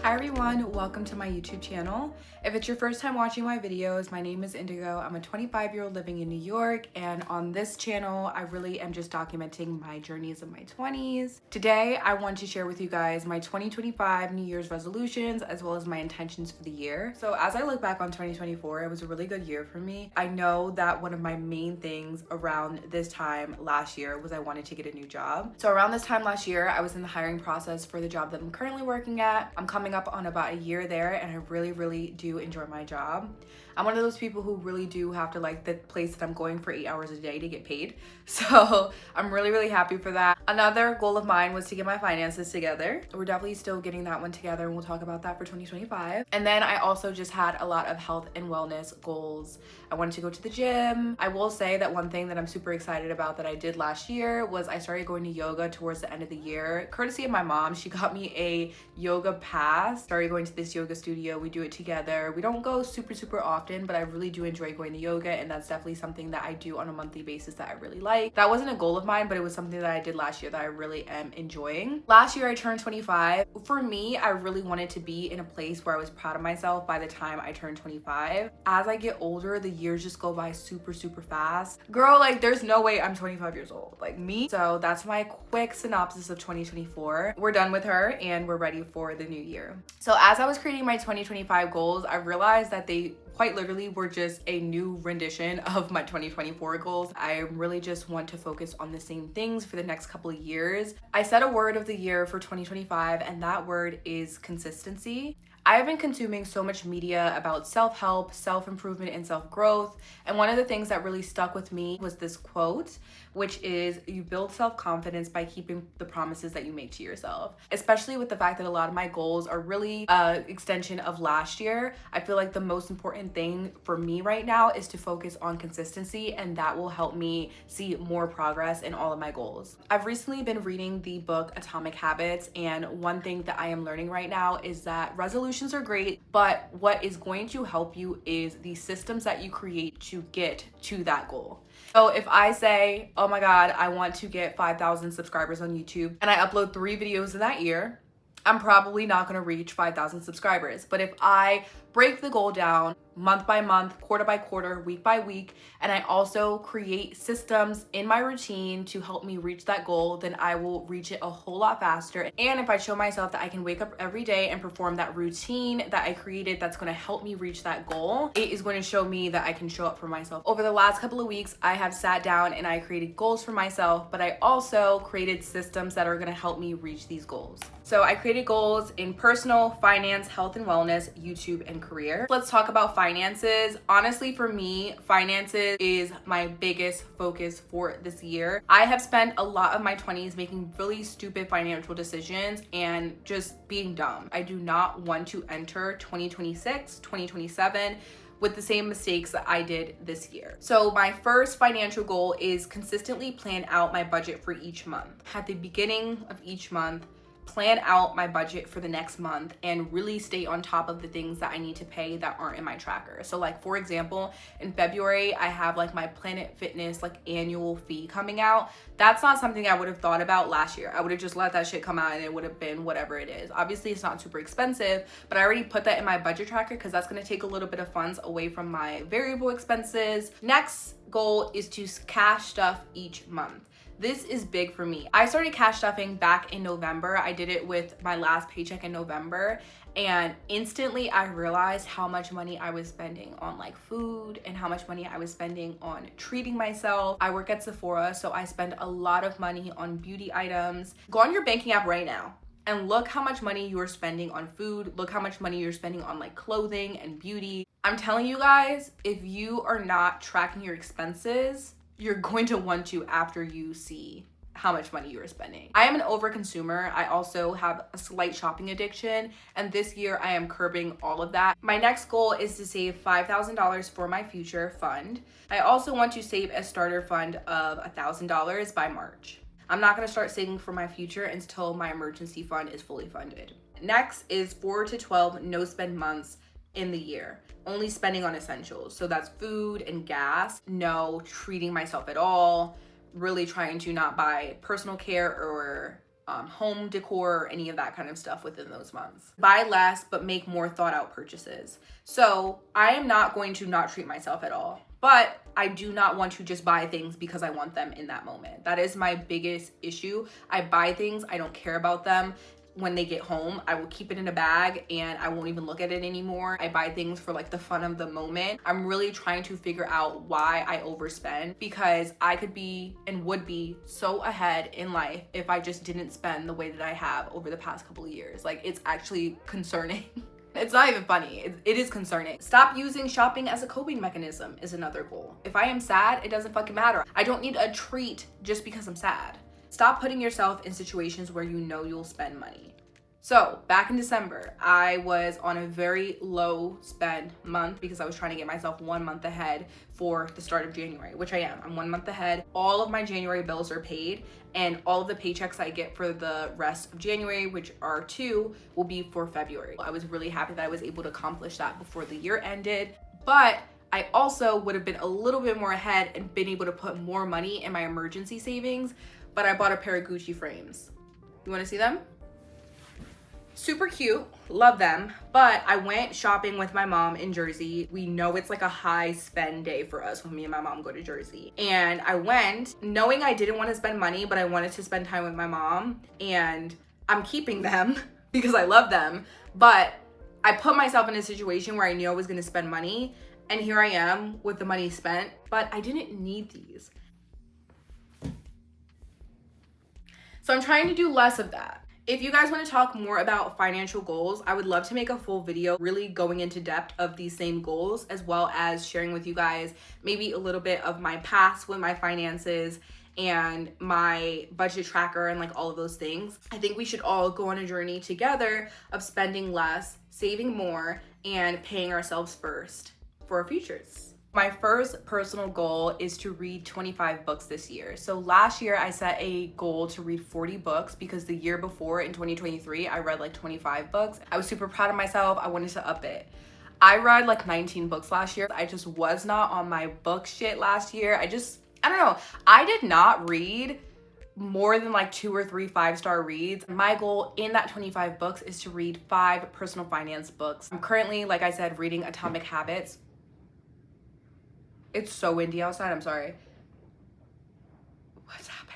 Hi everyone, welcome to my YouTube channel. If it's your first time watching my videos, my name is Indigo. I'm a 25-year-old living in New York, and on this channel, I really am just documenting my journeys of my 20s. Today, I want to share with you guys my 2025 New Year's resolutions as well as my intentions for the year. So as I look back on 2024, it was a really good year for me. I know that one of my main things around this time last year was I wanted to get a new job. So around this time last year, I was in the hiring process for the job that I'm currently working at. I'm coming up on about a year there, and I really do enjoy my job. I'm one of those people who really do have to like the place that I'm going for 8 hours a day to get paid. So I'm really happy for that. Another goal of mine was to get my finances together. We're definitely still getting that one together, and we'll talk about that for 2025. And then I also just had a lot of health and wellness goals. I wanted to go to the gym. I will say that one thing that I'm super excited about that I did last year was I started going to yoga towards the end of the year. Courtesy of my mom, she got me a yoga pass. Started going to this yoga studio. We do it together. We don't go super often, but I really do enjoy going to yoga, and that's definitely something that I do on a monthly basis that I really like. That wasn't a goal of mine, but it was something that I did last year that I really am enjoying. Last year I turned 25. For me, I really wanted to be in a place where I was proud of myself by the time I turned 25. As I get older, the years just go by super fast. Girl, like there's no way I'm 25 years old, like me. So that's my quick synopsis of 2024. We're done with her and we're ready for the new year. So as I was creating my 2025 goals, I realized that they quite literally were just a new rendition of my 2024 goals. I really just want to focus on the same things for the next couple of years. I set a word of the year for 2025, and that word is consistency. I have been consuming so much media about self-help, self-improvement, and self-growth. And one of the things that really stuck with me was this quote, which is, you build self-confidence by keeping the promises that you make to yourself. Especially with the fact that a lot of my goals are really an extension of last year. I feel like the most important thing for me right now is to focus on consistency, and that will help me see more progress in all of my goals. I've recently been reading the book Atomic Habits, and one thing that I am learning right now is that resolutions are great, but what is going to help you is the systems that you create to get to that goal. So if I say, oh my God, I want to get 5,000 subscribers on YouTube, and I upload 3 videos in that year, I'm probably not gonna reach 5,000 subscribers. But if I break the goal down month by month, quarter by quarter, week by week, and I also create systems in my routine to help me reach that goal, then I will reach it a whole lot faster. And if I show myself that I can wake up every day and perform that routine that I created that's gonna help me reach that goal, it is going to show me that I can show up for myself. Over the last couple of weeks, I have sat down and I created goals for myself, but I also created systems that are gonna help me reach these goals. So I created goals in personal, finance, health and wellness, YouTube, and career. Let's talk about finances. Honestly, for me, finances is my biggest focus for this year. I have spent a lot of my 20s making really stupid financial decisions and just being dumb. I do not want to enter 2026, 2027 with the same mistakes that I did this year. So my first financial goal is consistently plan out my budget for each month. At the beginning of each month, plan out my budget for the next month and really stay on top of the things that I need to pay that aren't in my tracker. So like, for example, in February, I have like my Planet Fitness like annual fee coming out. That's not something I would have thought about last year. I would have just let that shit come out and it would have been whatever it is. Obviously, it's not super expensive, but I already put that in my budget tracker because that's gonna take a little bit of funds away from my variable expenses. Next goal is to cash stuff each month. This is big for me. I started cash stuffing back in November. I did it with my last paycheck in November, and instantly I realized how much money I was spending on like food and how much money I was spending on treating myself. I work at Sephora, so I spend a lot of money on beauty items. Go on your banking app right now and look how much money you are spending on food. Look how much money you're spending on like clothing and beauty. I'm telling you guys, if you are not tracking your expenses, you're going to want to after you see how much money you are spending. I am an overconsumer. I also have a slight shopping addiction, and this year I am curbing all of that. My next goal is to save $5,000 for my future fund. I also want to save a starter fund of $1,000 by March. I'm not gonna start saving for my future until my emergency fund is fully funded. Next is 4 to 12 no spend months in the year. Only spending on essentials. So that's food and gas. No treating myself at all. Really trying to not buy personal care or home decor, or any of that kind of stuff within those months. Buy less, but make more thought out purchases. So I am not going to not treat myself at all, but I do not want to just buy things because I want them in that moment. That is my biggest issue. I buy things, I don't care about them. When they get home, I will keep it in a bag and I won't even look at it anymore. I buy things for like the fun of the moment. I'm really trying to figure out why I overspend, because I could be and would be so ahead in life if I just didn't spend the way that I have over the past couple of years. Like, it's actually concerning. It's not even funny. It is concerning. Stop using shopping as a coping mechanism is another goal. If I am sad, it doesn't fucking matter. I don't need a treat just because I'm sad. Stop putting yourself in situations where you know you'll spend money. So back in December, I was on a very low spend month because I was trying to get myself 1 month ahead for the start of January, which I am. I'm 1 month ahead. All of my January bills are paid, and all of the paychecks I get for the rest of January, which are 2, will be for February. I was really happy that I was able to accomplish that before the year ended, but I also would have been a little bit more ahead and been able to put more money in my emergency savings, but I bought a pair of Gucci frames. You wanna see them? Super cute, love them, but I went shopping with my mom in Jersey. We know it's like a high spend day for us when me and my mom go to Jersey. And I went knowing I didn't want to spend money, but I wanted to spend time with my mom, and I'm keeping them because I love them. But I put myself in a situation where I knew I was gonna spend money, and here I am with the money spent, but I didn't need these. So I'm trying to do less of that. If you guys want to talk more about financial goals, I would love to make a full video really going into depth of these same goals, as well as sharing with you guys maybe a little bit of my past with my finances and my budget tracker and like all of those things. I think we should all go on a journey together of spending less, saving more, and paying ourselves first for our futures. My first personal goal is to read 25 books this year. So last year I set a goal to read 40 books because the year before in 2023, I read like 25 books. I was super proud of myself. I wanted to up it. I read like 19 books last year. I just was not on my book shit last year. I don't know. I did not read more than like 2 or 3 5-star reads. My goal in that 25 books is to read 5 personal finance books. I'm currently, like I said, reading Atomic Habits. It's so windy outside, I'm sorry. What's happening?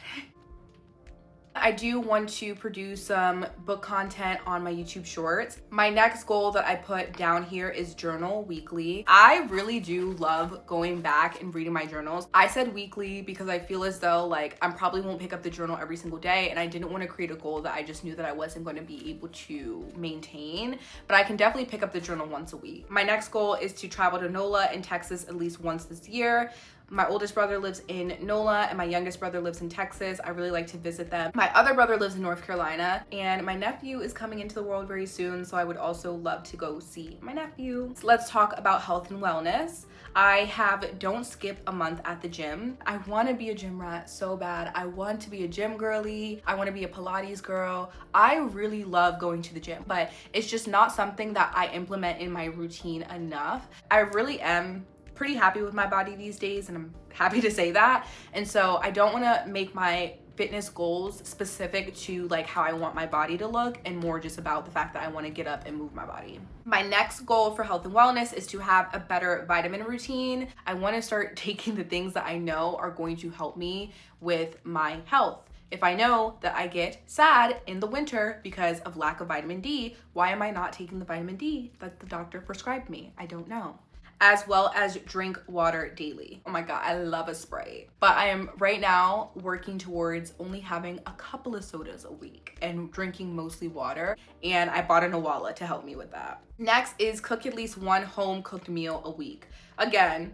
I do want to produce some book content on my YouTube shorts. My next goal that I put down here is journal weekly. I really do love going back and reading my journals. I said weekly because I feel as though like I probably won't pick up the journal every single day, and I didn't want to create a goal that I just knew that I wasn't going to be able to maintain, but I can definitely pick up the journal once a week. My next goal is to travel to NOLA in Texas at least once this year. My oldest brother lives in NOLA and my youngest brother lives in Texas. I really like to visit them. My other brother lives in North Carolina, and my nephew is coming into the world very soon, so I would also love to go see my nephew. So let's talk about health and wellness. I have don't skip a month at the gym. I want to be a gym rat so bad. I want to be a gym girly. I want to be a Pilates girl. I really love going to the gym, but it's just not something that I implement in my routine enough. I really am pretty happy with my body these days, and I'm happy to say that. And so I don't want to make my fitness goals specific to like how I want my body to look, and more just about the fact that I want to get up and move my body. My next goal for health and wellness is to have a better vitamin routine. I want to start taking the things that I know are going to help me with my health. If I know that I get sad in the winter because of lack of vitamin D, why am I not taking the vitamin D that the doctor prescribed me? I don't know. As well as drink water daily. Oh my God, I love a Sprite. But I am right now working towards only having a couple of sodas a week and drinking mostly water. And I bought an Owala to help me with that. Next is cook at least 1 home cooked meal a week. Again,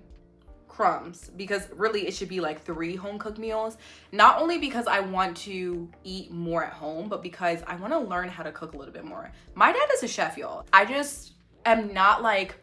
crumbs, because really it should be like 3 home cooked meals. Not only because I want to eat more at home, but because I want to learn how to cook a little bit more. My dad is a chef, y'all. I just am not like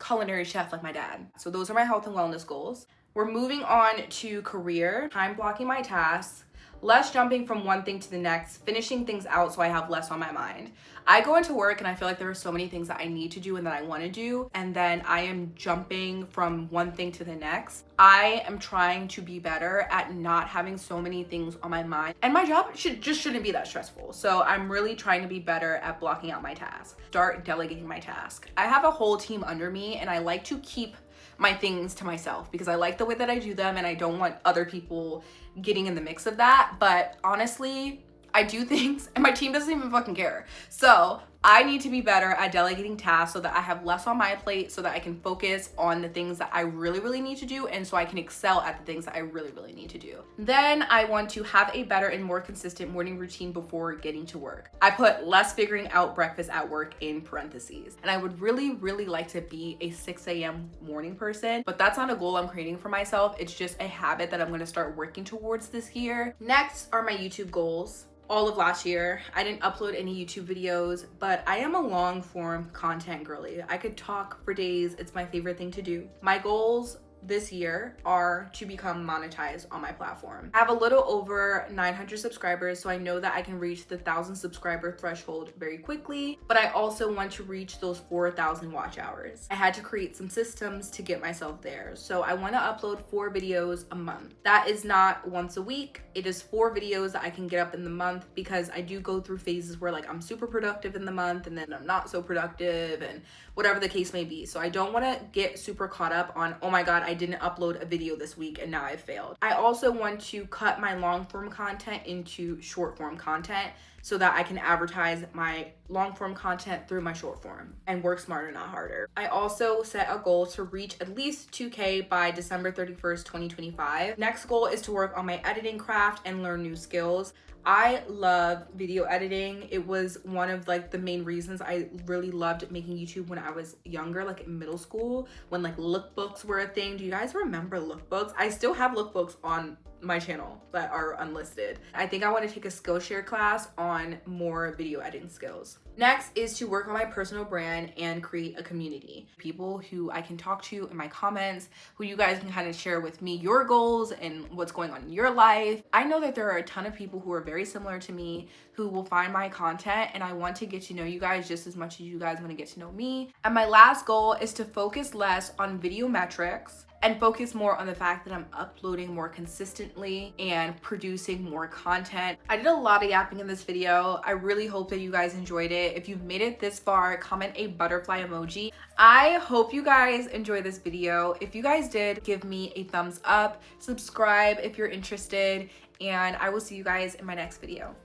culinary chef like my dad. So those are my health and wellness goals. We're moving on to career, time blocking my tasks, less jumping from one thing to the next, finishing things out so I have less on my mind. I go into work and I feel like there are so many things that I need to do and that I want to do, and then I am jumping from one thing to the next. I am trying to be better at not having so many things on my mind, and my job shouldn't be that stressful. So I'm really trying to be better at blocking out my tasks, start delegating my task. I have a whole team under me, and I like to keep my things to myself because I like the way that I do them and I don't want other people getting in the mix of that. But honestly, I do things and my team doesn't even fucking care. So I need to be better at delegating tasks so that I have less on my plate, so that I can focus on the things that I really need to do, and so I can excel at the things that I really need to do. Then I want to have a better and more consistent morning routine before getting to work. I put less figuring out breakfast at work in parentheses. And I would really like to be a 6 a.m. morning person, but that's not a goal I'm creating for myself. It's just a habit that I'm gonna start working towards this year. Next are my YouTube goals. All of last year, I didn't upload any YouTube videos, but I am a long form content girly. I could talk for days. It's my favorite thing to do. My goals this year are to become monetized on my platform. I have a little over 900 subscribers, so I know that I can reach the 1,000 subscriber threshold very quickly, but I also want to reach those 4,000 watch hours. I had to create some systems to get myself there. So I want to upload 4 videos a month. That is not once a week. It is 4 videos that I can get up in the month, because I do go through phases where like I'm super productive in the month and then I'm not so productive, and whatever the case may be. So I don't want to get super caught up on, oh my God, I didn't upload a video this week and now I failed. I also want to cut my long form content into short form content so that I can advertise my long form content through my short form and work smarter, not harder. I also set a goal to reach at least 2K by December 31st, 2025. Next goal is to work on my editing craft and learn new skills. I love video editing. It was one of like the main reasons I really loved making YouTube when I was younger, like in middle school, when like lookbooks were a thing. Do you guys remember lookbooks? I still have lookbooks on my channel that are unlisted. I think I want to take a Skillshare class on more video editing skills. Next is to work on my personal brand and create a community. People who I can talk to in my comments, who you guys can kind of share with me your goals and what's going on in your life. I know that there are a ton of people who are very similar to me who will find my content, and I want to get to know you guys just as much as you guys want to get to know me. And my last goal is to focus less on video metrics and focus more on the fact that I'm uploading more consistently and producing more content. I did a lot of yapping in this video. I really hope that you guys enjoyed it. If you've made it this far, comment a butterfly emoji. I hope you guys enjoyed this video. If you guys did, give me a thumbs up, subscribe if you're interested, and I will see you guys in my next video.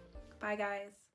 Bye guys.